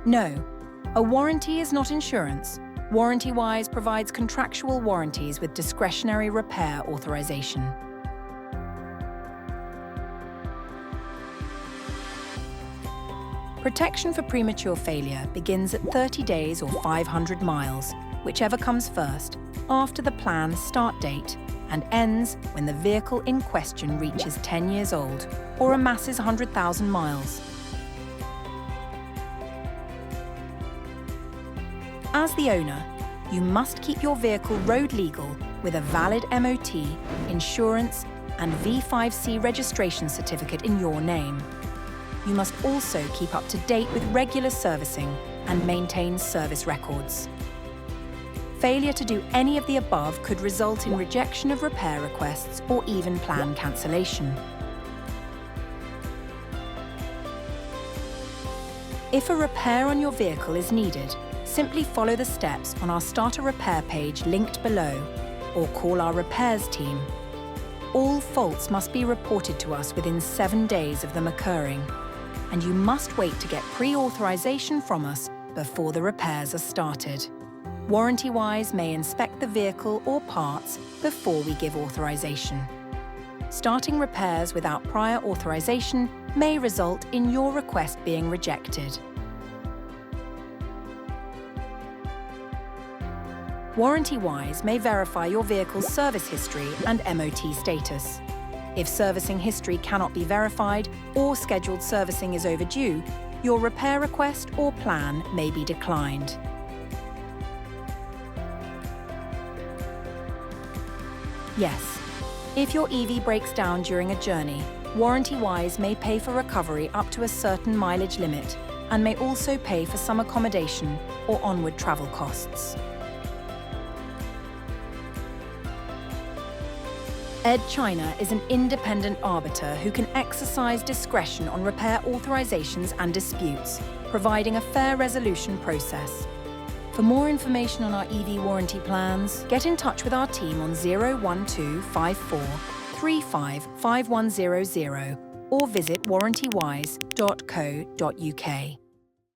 No, a warranty is not insurance. Warrantywise provides contractual warranties with discretionary repair authorization. Protection for premature failure begins at 30 days or 500 miles, whichever comes first, after the planned start date, and ends when the vehicle in question reaches 10 years old or amasses 100,000 miles. As the owner, you must keep your vehicle road legal with a valid MOT, insurance, and V5C registration certificate in your name. You must also keep up to date with regular servicing and maintain service records. Failure to do any of the above could result in rejection of repair requests or even plan cancellation. If a repair on your vehicle is needed, simply follow the steps on our Start a Repair page linked below, or call our repairs team. All faults must be reported to us within 7 days of them occurring, and you must wait to get pre-authorization from us before the repairs are started. Warrantywise may inspect the vehicle or parts before we give authorization. Starting repairs without prior authorization may result in your request being rejected. Warrantywise may verify your vehicle's service history and MOT status. If servicing history cannot be verified or scheduled servicing is overdue, your repair request or plan may be declined. Yes, if your EV breaks down during a journey, Warrantywise may pay for recovery up to a certain mileage limit and may also pay for some accommodation or onward travel costs. Edd China is an independent arbiter who can exercise discretion on repair authorizations and disputes, providing a fair resolution process. For more information on our EV warranty plans, get in touch with our team on 01254 35 5100 or visit warrantywise.co.uk.